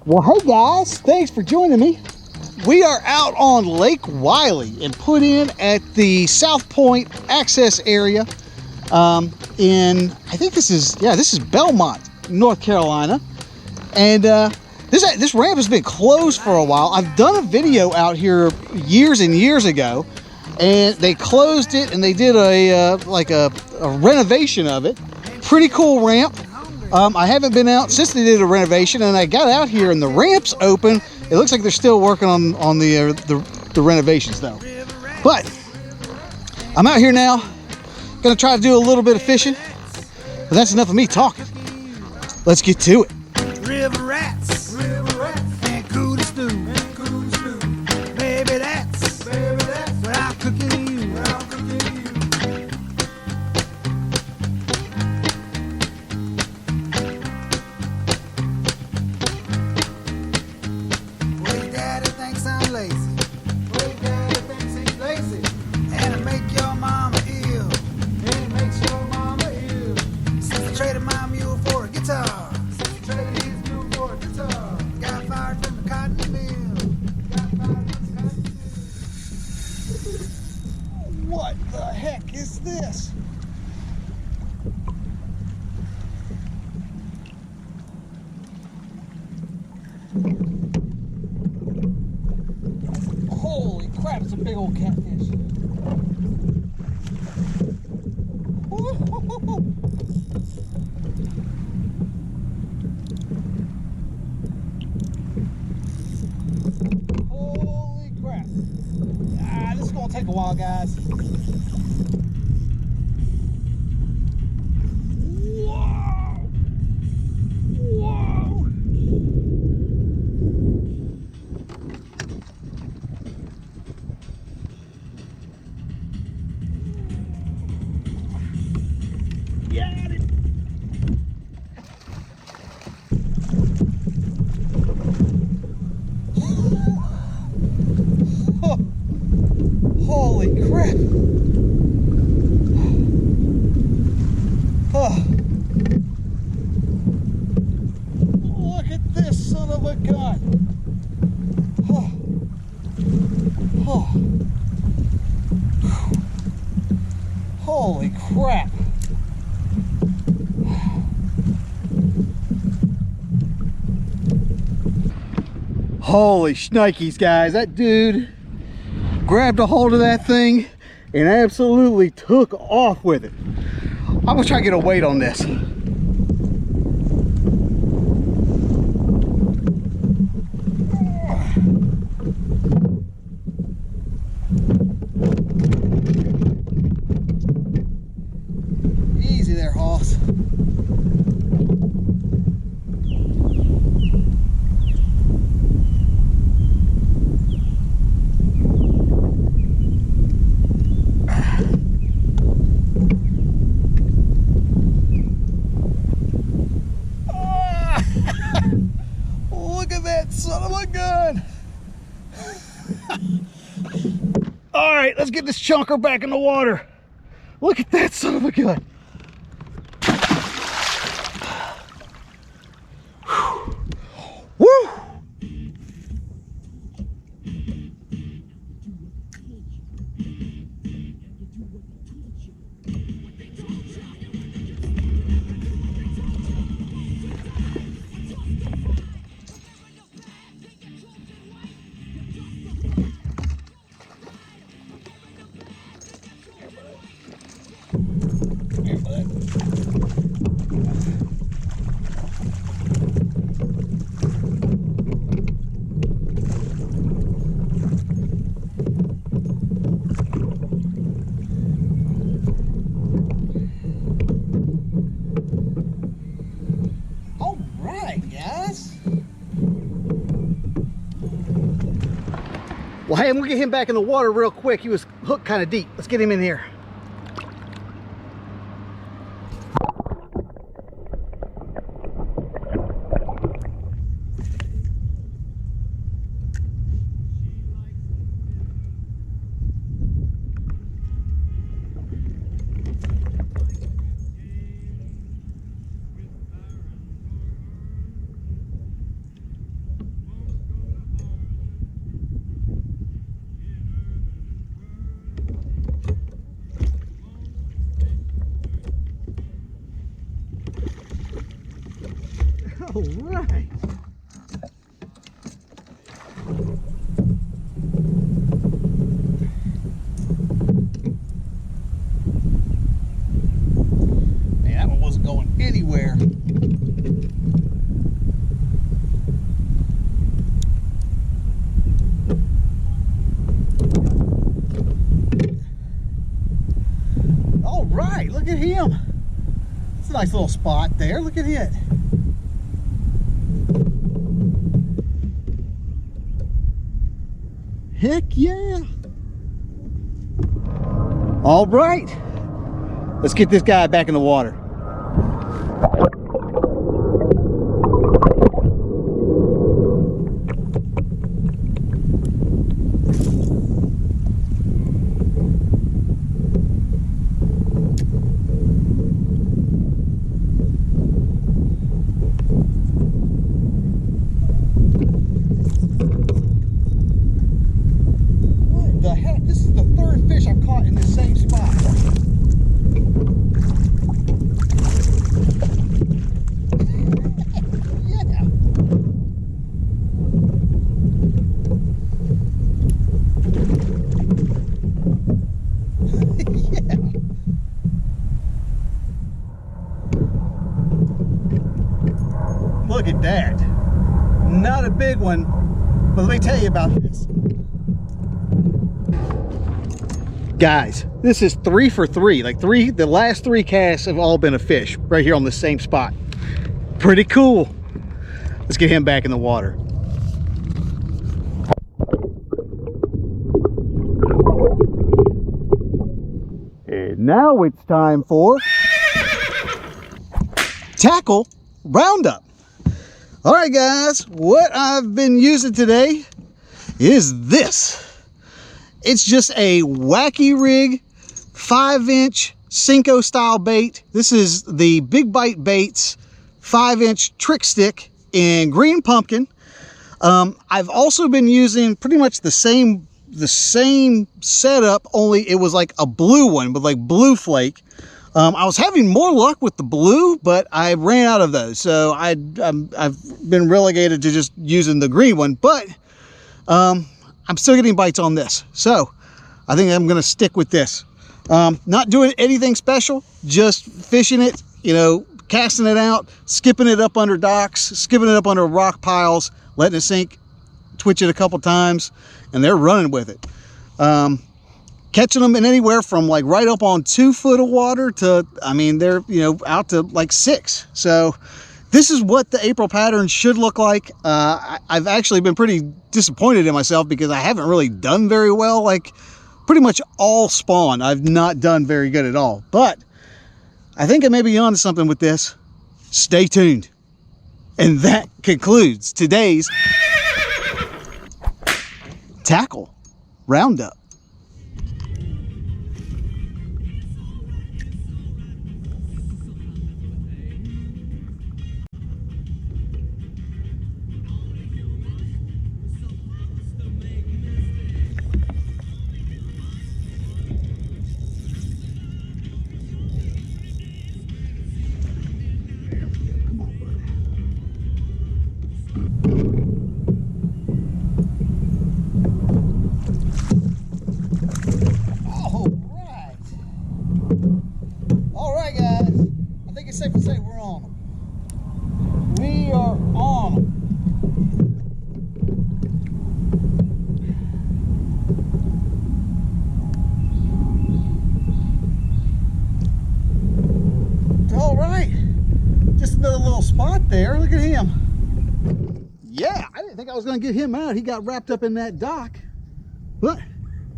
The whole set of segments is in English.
Well, hey guys, thanks for joining me. We are out on Lake Wylie and put in at the South Point access area in, I think this is Belmont, North Carolina. And this ramp has been closed for a while. I've done a video out here years and years ago, and they closed it and they did a renovation of it. Pretty cool ramp. I haven't been out since they did a renovation, and I got out here and the ramp's open. It looks like they're still working on the renovations though. But I'm out here now, gonna try to do a little bit of fishing. But that's enough of me talking. Let's get to it. River rats, and cool to stew. Maybe that's what I'm cooking to you. Well, your daddy thinks I'm lazy. And it make your mama ill. Since I traded my mule for a guitar. Got fired from the cotton mill. What the heck is this? Holy crap, it's a big old catfish. Holy crap. This is gonna take a while, guys. Whoa! Whoa! Got it! Holy crap! Oh. Look at this son of a gun! Oh. Oh. Holy crap! Holy shnikes, guys! That dude grabbed a hold of that thing and absolutely took off with it. I'm gonna try to get a weight on this. Easy there, Hoss. Son of a gun. All right, let's get this chunker back in the water. Look at that son of a gun. Woo! Well, hey, I'm gonna get him back in the water real quick. He was hooked kind of deep. Let's get him in here. right. Man, that one wasn't going anywhere. All right, look at him. It's a nice little spot there. Look at it. Heck yeah. All right. Let's get this guy back in the water. Look at that. Not a big one, but let me tell you about this. Guys, this is 3 for 3. Like the last 3 casts have all been a fish right here on the same spot. Pretty cool. Let's get him back in the water. And now it's time for tackle roundup. All right, guys, what I've been using today is this. It's just a Wacky rig, 5-inch Senko style bait. This is the Big Bite Baits 5-inch trick stick in green pumpkin. I've also been using pretty much the same setup, only it was like a blue one with like blue flake. I was having more luck with the blue, but I ran out of those. So I've been relegated to just using the green one, but I'm still getting bites on this. So I think I'm gonna stick with this. Not doing anything special, just fishing it, you know, casting it out, skipping it up under docks, skipping it up under rock piles, letting it sink, twitch it a couple times, and they're running with it. Catching them in anywhere from like right up on 2 foot of water to, I mean, they're, you know, out to like 6. So this is what the April pattern should look like. I've actually been pretty disappointed in myself because I haven't really done very well. Like pretty much all spawn, I've not done very good at all. But I think I may be onto something with this. Stay tuned. And that concludes today's tackle roundup. Safe to say we're on them. We are on them. All right, just another little spot there. Look at him. Yeah, I didn't think I was going to get him out. He got wrapped up in that dock, but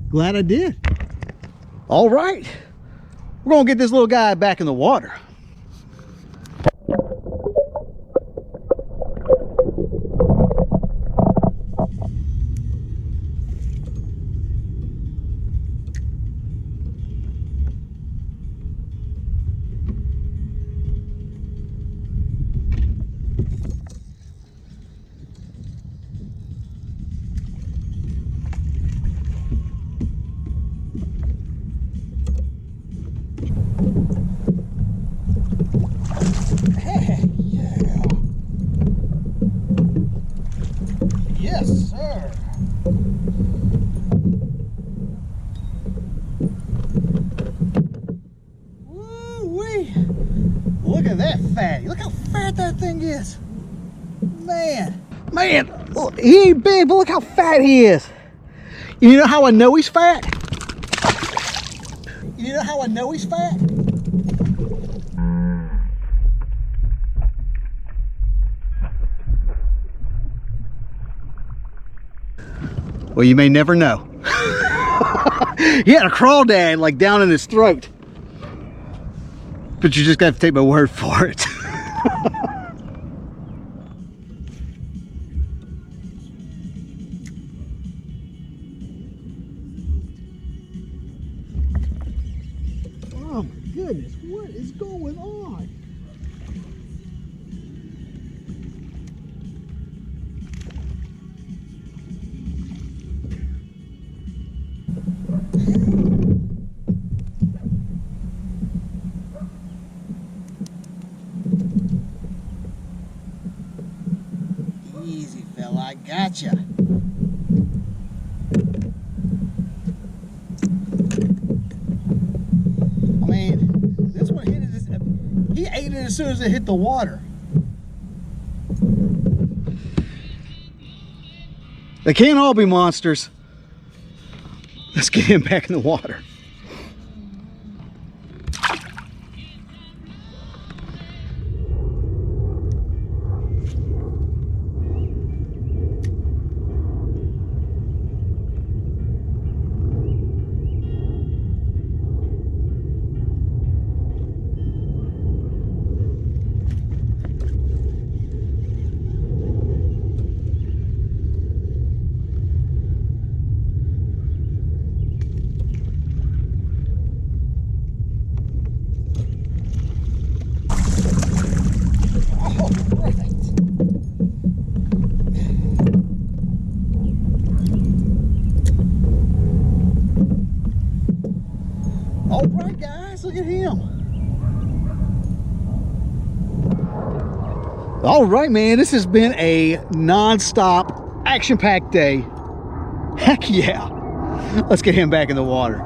glad I did. All right, we're going to get this little guy back in the water. Yes, sir. Woo-wee. Look at that fatty. Look how fat that thing is. Man, look, he ain't big, but look how fat he is. You know how I know he's fat? You know how I know he's fat? Well, you may never know. He had a crawdad like down in his throat. But you just got to take my word for it. Oh my goodness, what is going on? Easy, fella, I gotcha. I mean, this one hit it. He ate it as soon as it hit the water. They can't all be monsters. Let's get him back in the water. All right, guys, look at him. All right, man, this has been a non-stop, action-packed day. Heck yeah. Let's get him back in the water.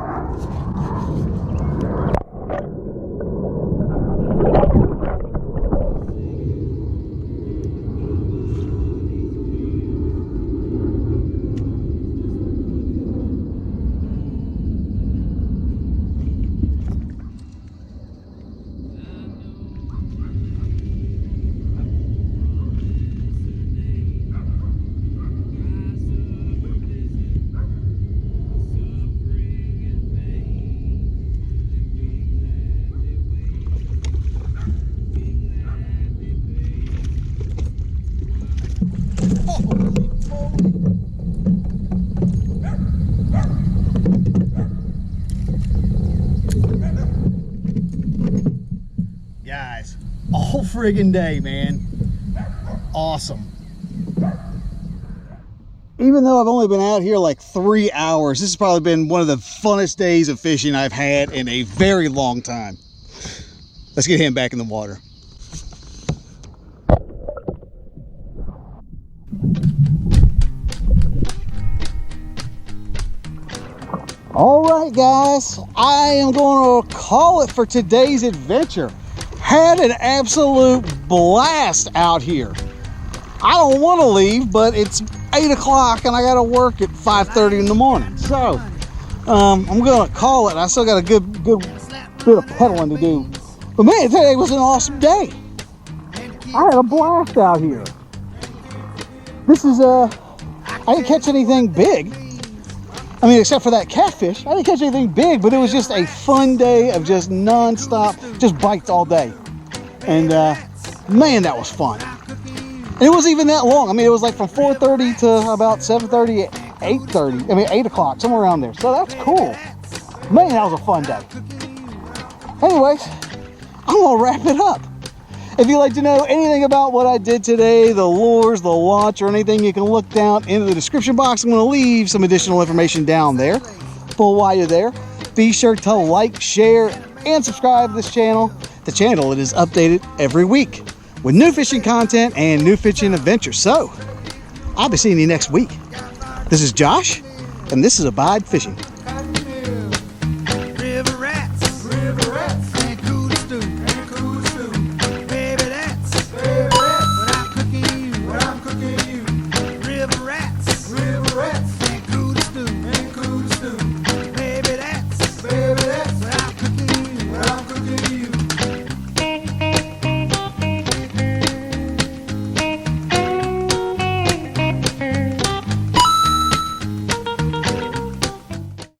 Guys, all friggin' day, man. Awesome. Even though I've only been out here like 3 hours, this has probably been one of the funnest days of fishing I've had in a very long time. Let's get him back in the water. All right, guys, I am going to call it for today's adventure. Had an absolute blast out here. I don't want to leave, but it's 8 o'clock and I got to work at 5:30 in the morning. So I'm going to call it. I still got a good bit of pedaling to do. But man, today was an awesome day. I had a blast out here. This is I didn't catch anything big. I mean, except for that catfish. I didn't catch anything big, but it was just a fun day of just non-stop, just bites all day. And man, that was fun. And it wasn't even that long. I mean, it was like from 4:30 to about 7:30, 8:30. I mean, 8 o'clock, somewhere around there. So that's cool. Man, that was a fun day. Anyways, I'm gonna wrap it up. If you'd like to know anything about what I did today, the lures, the launch, or anything, you can look down into the description box. I'm going to leave some additional information down there. But while you're there, be sure to like, share, and subscribe to this channel. The channel, it is updated every week with new fishing content and new fishing adventures. So, I'll be seeing you next week. This is Josh, and this is Abide Fishing.